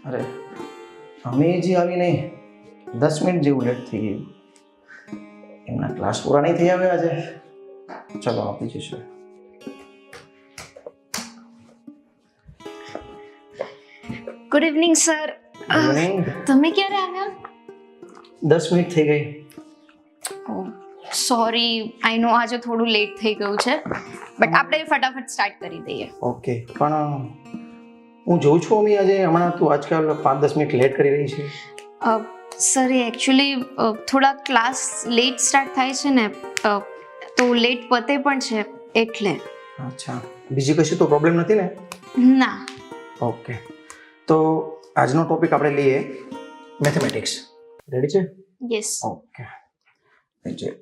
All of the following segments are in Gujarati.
અરે અમે જે આવી નહીં 10 મિનિટ જેવું લેટ થઈ ગયું. એમના ક્લાસ પૂરા નહીં થઈ આવ્યા આજે. ચલો આપી જઈશું. Good evening sir. Evening. તમે ક્યારે આવ્યા? 10 મિનિટ થઈ ગઈ. સોરી, આઈ નો આજે થોડું લેટ થઈ ગયું છે, બટ આપણે ફટાફટ સ્ટાર્ટ કરી દઈએ. ઓકે, પણ હું જોઉં છું અમી આજે હમણાં તું આજકાલ 5-10 મિનિટ લેટ કરી રહી છે. સર એ એકચ્યુઅલી થોડા ક્લાસ લેટ સ્ટાર્ટ થાય છે ને, તો લેટ પતે પણ છે એટલે. અચ્છા, બીજી કશું તો પ્રોબ્લેમ નથી ને? ના. ઓકે, તો આજનો ટોપિક આપણે લઈએ મેથેમેટિક્સ. રેડી છે? યસ. ઓકે, જે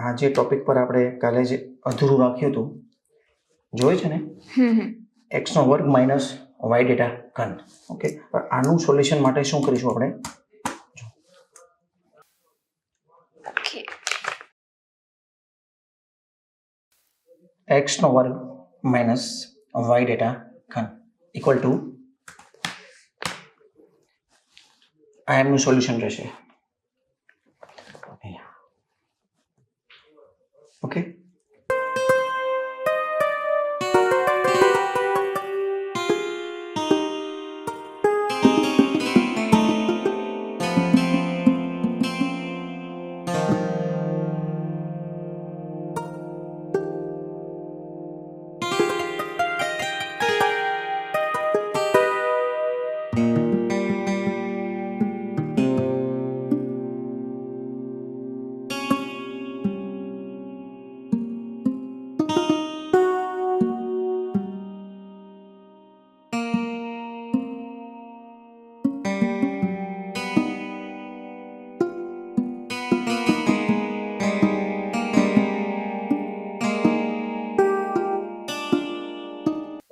આ જે ટોપિક પર આપણે કાલે જે અધૂરું રાખ્યું હતું જોયું છે ને, એક્સનો વર્ગ માઇનસ વાય ડેટા ઘન. ઓકે, આનું સોલ્યુશન માટે શું કરીશું આપણે? ઓકે. એક્સનો વર્ગ માઇનસ વાય ડેટા ઘન ઇક્વલ ટુ આ એમનું સોલ્યુશન રહેશે. ઓકે,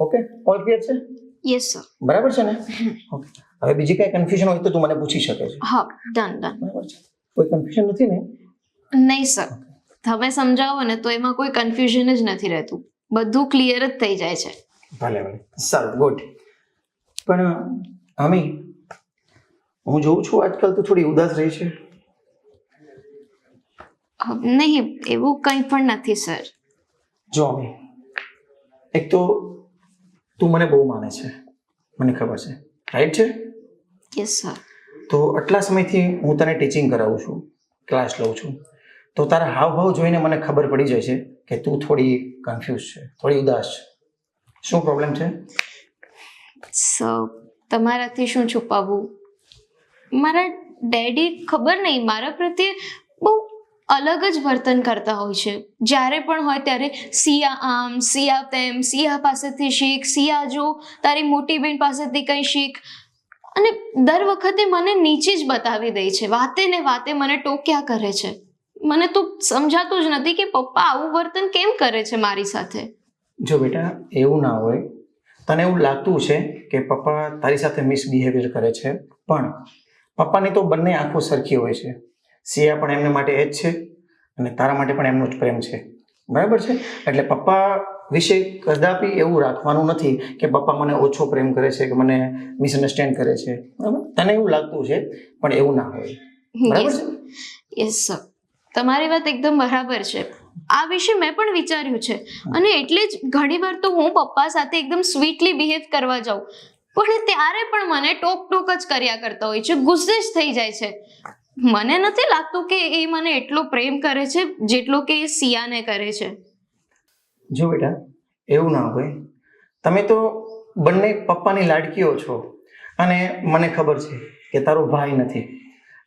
ઓકે, ઓલ ક્લિયર છે? Yes sir. બરાબર છે ને? ઓકે, હવે બીજી કઈ કન્ફ્યુઝન હોય તો તું મને પૂછી શકે છે. હા, ડન. બરાબર છે? કોઈ કન્ફ્યુઝન નથી ને? નહીં સર, તમે સમજાવો ને તો એમાં કોઈ કન્ફ્યુઝન જ નથી રહેતું, બધું ક્લિયર જ થઈ જાય છે. ભલે સારું, ગુડ. પણ અમી, હું જોઉં છું આજકાલ તું થોડી ઉદાસ રહી છે. નહીં, એવું કંઈ પણ નથી સર. જો અમી, એક તો તું મને બહુ માને છે, મને ખબર છે, રાઈટ છે? Yes sir. તો આટલા સમયથી હું તને ટીચિંગ કરાવું છું, ક્લાસ લઉં છું, તો તારા હાવભાવ જોઈને મને ખબર પડી જાય છે કે તું થોડી કન્ફ્યુઝ છે, થોડી ઉદાસ છે. શું પ્રોબ્લેમ છે? સર, તમારાથી શું છુપાવવું? મારા ડેડી ખબર નહીં મારા પ્રત્યે બહુ અલગ જ વર્તન કરતા હોય છે. જ્યારે પણ હોય ત્યારે સિયા આમ, સિયા તેમ, સિયા પાસેથી શીખ, સિયા જો તારી મોટી બહેન પાસેથી કંઈ શીખ, અને દર વખતે મને નીચે જ બતાવી દે છે. વાતે ને વાતે મને ટોક્યા કરે છે. મને તો સમજાતું જ નથી કે પપ્પા આવું વર્તન કેમ કરે છે મારી સાથે. જો બેટા, એવું ના હોય. તને એવું લાગતું છે કે પપ્પા તારી સાથે મિસબિહેવિયર કરે છે, પણ પપ્પાની તો બંને આંખો સરખી હોય છે. સિયા પણ એમને માટે એ જ છે અને તારા માટે પણ એમનો જ પ્રેમ છે. બરાબર છે? એટલે પપ્પા વિશે કદાપી એવું રાખવાનું નથી કે પપ્પા મને ઓછો પ્રેમ કરે છે કે મને મિસઅન્ડરસ્ટેન્ડ કરે છે. બરાબર? તને એવું લાગતું છે, પણ એવું ના હોય. બરાબર છે? યસ સર, તમારી વાત એકદમ બરાબર છે. આ વિશે મેં પણ વિચાર્યું છે, અને એટલે જ ઘણીવાર તો હું પપ્પા સાથે એકદમ સ્વીટલી બિહેવ કરવા જાઉં, પણ ત્યારે પણ મને ટોક જ કર્યા કરતા હોય છે, ગુસ્સે જ થઈ જાય છે. મને નથી લાગતું કે એ મને એટલો પ્રેમ કરે છે જેટલો કે એ સિયાને કરે છે. જો બેટા, એવું ના હોય. તમે તો બંને પપ્પાની લાડકીઓ છો, અને મને ખબર છે કે તારો ભાઈ નથી,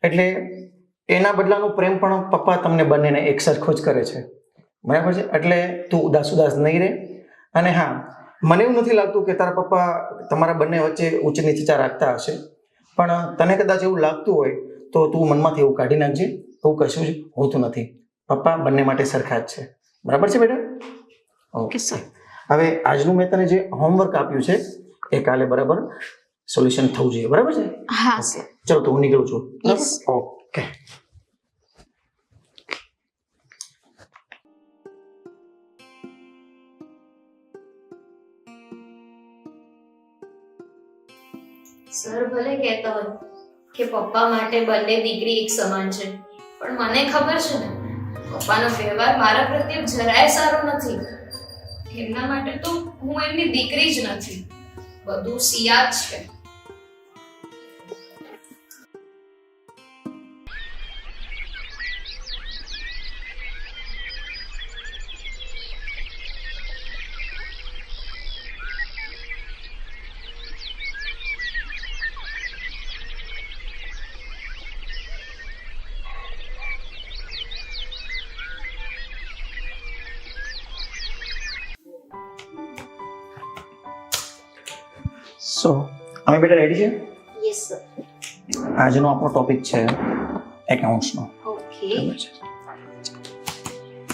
એટલે એના બદલાનો પ્રેમ પણ પપ્પા તમને બંનેને એક સરખો જ કરે છે. બરાબર છે? એટલે તું ઉદાસ નહીં રહે. અને હા, મને એવું નથી લાગતું કે તારા પપ્પા તમારા બંને વચ્ચે ઊંચ નીચતા રાખતા હશે, પણ તને કદાચ એવું લાગતું હોય તો તું મનમાંથી એવું કાઢી નાખજે. એવું કશું જ હોતું નથી. પપ્પા બંને માટે સરખા જ છે. બરાબર છે બેટા? Okay sir. હવે આજનું મેં તને જે હોમવર્ક આપ્યું છે એ કાલે બરાબર સોલ્યુશન થવું જોઈએ. બરાબર છે? હા સર. ચલો, તો હું નીકળું છું. યસ. ઓકે. સર ભલે કહેતા હોય કે પપ્પા માટે બંને દીકરી એક સમાન છે, પણ મને ખબર છે ને પપ્પાનો વ્યવહાર મારા પ્રત્યે જરાય સારો નથી. એમના માટે તો હું એમની દીકરી જ નથી, બધું સિયા જ છે. સો અમે બેટા રેડી છે. Yes sir. આજનો આપણો ટોપિક છે એકાઉન્ટ્સનો. ઓકે. બરાબર છે.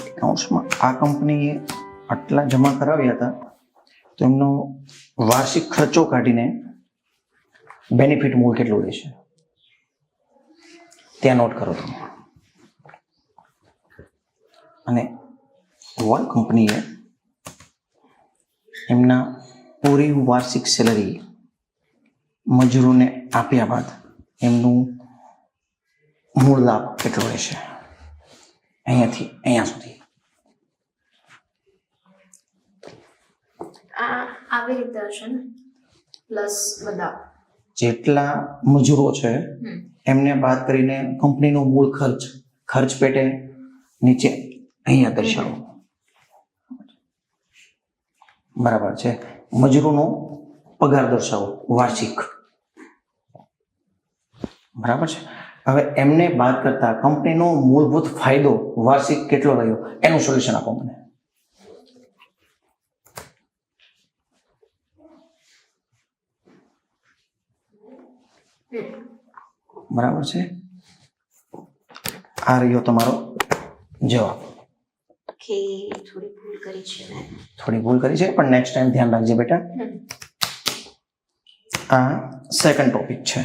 એકાઉન્ટ્સમાં આ કંપનીએ આટલા જમા કરાવ્યા હતા તો એમનો વાર્ષિક ખર્ચો કાઢીને બેનિફિટ મૂળ કેટલું રહેશે ત્યાં નોટ કરો તમે. અને વન કંપનીએ એમના પૂરી વાર્ષિક સેલરી મજૂરોને આપ્યા બાદ એમનું મૂળ લાભ કેટલો રહેશે અહીંયાથી અહીંયા સુધી. આ આવી રીતે હશે ને, પ્લસ બધા જેટલા મજૂરો છે એમને બાદ કરીને કંપનીનો મૂળ ખર્ચ પેટે નીચે અહીંયા દર્શાવો. બરાબર છે. મજૂરોનો પગાર દર્શાવો વાર્ષિક. બરાબર છે. હવે એમને બાદ કરતા કંપનીનો મૂળભૂત ફાયદો વાર્ષિક કેટલો રહ્યો એનું સોલ્યુશન આપો મને. બરાબર છે. આ રહ્યો તમારો જવાબ. કે થોડી ભૂલ કરી છે મેં. થોડી ભૂલ કરી છે પણ નેક્સ્ટ ટાઈમ ધ્યાન રાખજે બેટા. આ સેકન્ડ ટોપિક છે.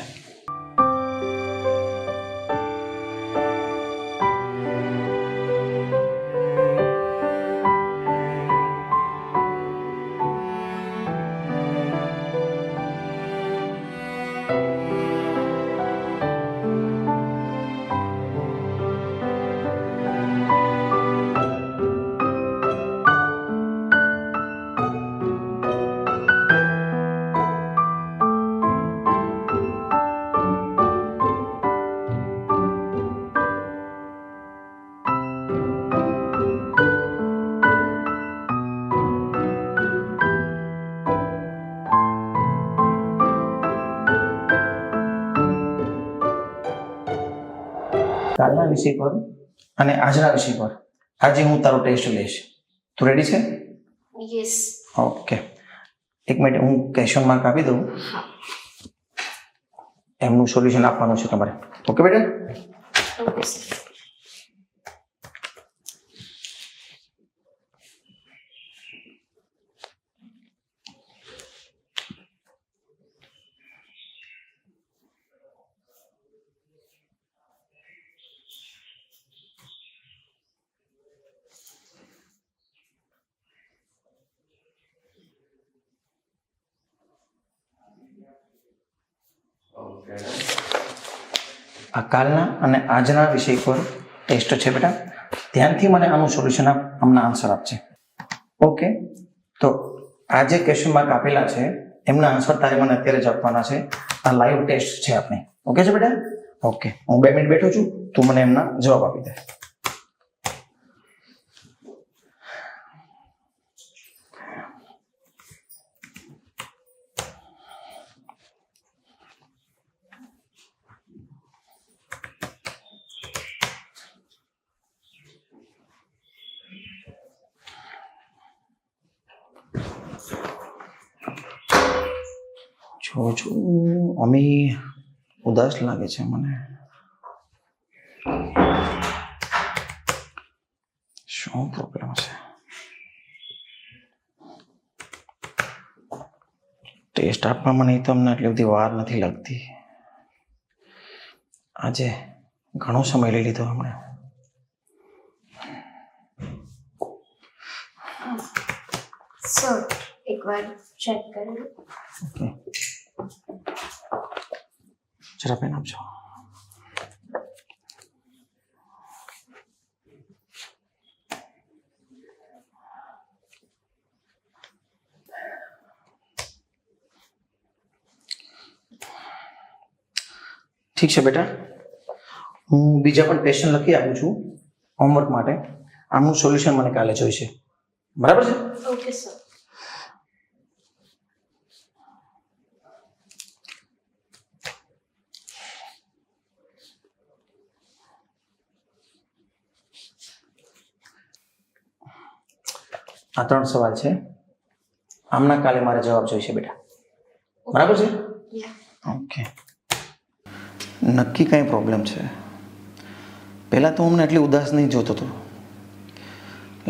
કાલના વિષય પર અને આજના વિષય પર આજે હું તારો ટેસ્ટ લઈશ. તું રેડી છે? યસ. ઓકે. એક મિનિટ હું ક્વેશ્ચન માર્ક આપી દઉં. એમનું સોલ્યુશન આપવાનું છે તમારે. ઓકે બેટા? Okay sir. આ કાલના અને આજના વિષય પર ટેસ્ટ છે બેટા. ધ્યાનથી મને આનું સોલ્યુશન આપ, આમના આન્સર આપજે. ઓકે. તો આ જે ક્વેશ્ચન માર્ક આપેલા છે એમના આન્સર તારે મને અત્યારે જ આપવાના છે. આ લાઈવ ટેસ્ટ છે આપણે. ઓકે છે બેટા? ઓકે. હું 2 મિનિટ બેઠો છું, તું મને એમના જવાબ આપી દે. જો અમી ઉદાસ લાગે છે મને. શું પ્રોબ્લેમ છે? ટેસ્ટ આપવામાં નહીં તો અમને એટલી બધી વાર નથી લાગતી. આજે ઘણો સમય લઈ લીધો અમને. સર એકવાર ચેક કરી લો. ઓકે. જરા પેન આપજો. ઠીક છે બેટા, હું બીજા પણ ક્વેશ્ચન લખી આપું છું હોમવર્ક માટે. આમનું સોલ્યુશન મને કાલે જોઈશે, બરાબર છે? Okay sir. આ 3 સવાલ છે, આમના કાલે મારે જવાબ જોઈશે બેટા, બરાબર છે? ઓકે. નક્કી કંઈ પ્રોબ્લેમ છે? પહેલાં તો હું અમને એટલી ઉદાસ નહીં જોતો હતો,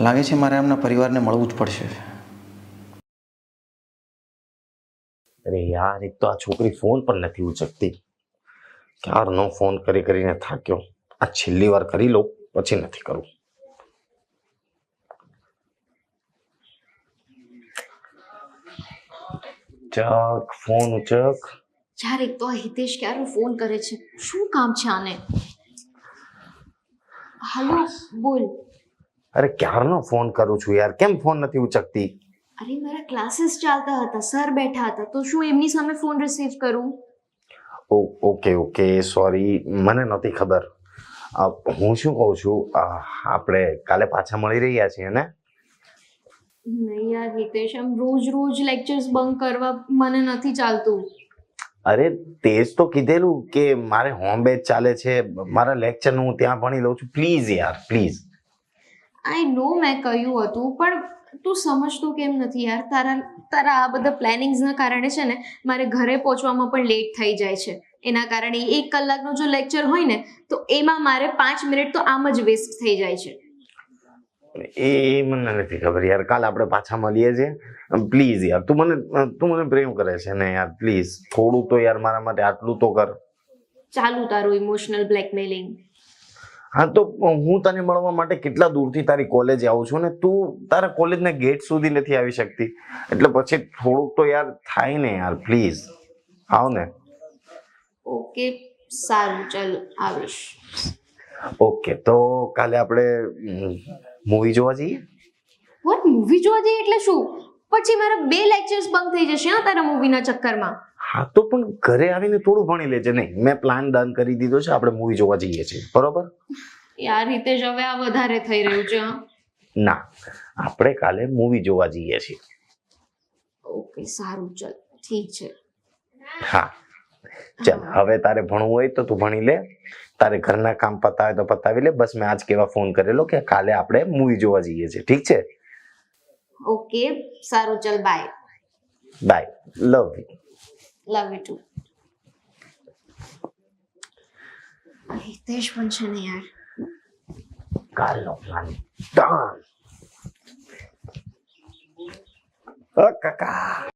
લાગે છે મારે આમના પરિવારને મળવું જ પડશે. અરે યાર, એક તો આ છોકરી ફોન પણ નથી ઉચકતી. ક્યારનો ફોન કરીને થાક્યો. આ છેલ્લી વાર કરી લઉં, પછી નથી કરવું. ઉચક, ફોન ઉચક. યાર એક તો આ હિતેશ ક્યારે ફોન કરે છે, શું કામ છે આને? હાલો, બોલ. અરે ક્યારનો ફોન કરું છું યાર, કેમ ફોન નથી ઉચકતી? અરે મારા ક્લાસીસ ચાલતા હતા, સર બેઠા હતા, તો શું એમની સામે ફોન રિસીવ કરું? ઓકે, સોરી, મને નહોતી ખબર. હું શું કહું છું, આપણે કાલે પાછા મળી રહ્યા છીએ ને? નહીં યાર હિતેશ, આમ રોજ લેક્ચર્સ બંક કરવા મને નથી ચાલતું. અરે તે જ તો કીધેલું કે મારે હોમ બેચ ચાલે છે, મારા લેક્ચરનું હું ત્યાં ભણી લઉં છું. પ્લીઝ યાર, પ્લીઝ. આઈ નો મેં કહ્યું હતું, પણ તું સમજતો કેમ નથી યાર? તારા આ બધા પ્લાનિંગ્સના કારણે છે ને મારે ઘરે પહોંચવામાં પણ લેટ થઈ જાય છે. એના કારણે 1 કલાકનો જો લેક્ચર હોય ને તો એમાં મારે 5 મિનિટ તો આમ જ વેસ્ટ થઈ જાય છે. એ મને નથી ખબર યાર. કાલ આપણે પાછા મળીએ છીએ. પ્લીઝ યાર, તું મને પ્રેમ કરે છે ને યાર, પ્લીઝ થોડું તો યાર મારા માટે આટલું તો કર. ચાલુ તારું ઇમોશનલ બ્લેકમેલિંગ. હા તો હું તને મળવા માટે કેટલા દૂરથી તારી કોલેજે આવું છું ને તું તારા કોલેજના ગેટ સુધી નથી આવી શકતી, એટલે પછી થોડુંક તો યાર થાય ને યાર, પ્લીઝ આવ ને. ઓકે સારું, ચાલ આવીશ. ઓકે, તો કાલે આપણે મૂવી જોવા જઈએ. વોટ, મૂવી જોવા જઈએ એટલે શું? પછી મારા 2 લેક્ચર્સ બંધ થઈ જશે હા તારા મૂવીના ચક્કરમાં. હા તો પણ ઘરે આવીને થોડું ભણી લેજે. નહીં, મેં પ્લાન ડન કરી દીધો છે, આપણે મૂવી જોવા જઈએ છીએ, બરોબર? યાર હિતેશ, હવે આ વધારે થઈ રહ્યું છે. ના, આપણે કાલે મૂવી જોવા જઈએ છીએ. ઓકે સારું, ચાલ ઠીક છે. હા ચાલ, હવે તારે ભણવું હોય તો તું ભણી લે, તારે ઘરના કામ પતાવે તો પતાવી લે. બસ મેં આજ કેવા ફોન કરેલો કે કાલે આપણે મૂવી જોવા જઈએ છીએ, ઠીક છે? ઓકે સારું, ચાલ bye. Bye, love you. Love you too. Hitesh પણ છે ને યાર. કાલનો પ્લાન ડન. કાકા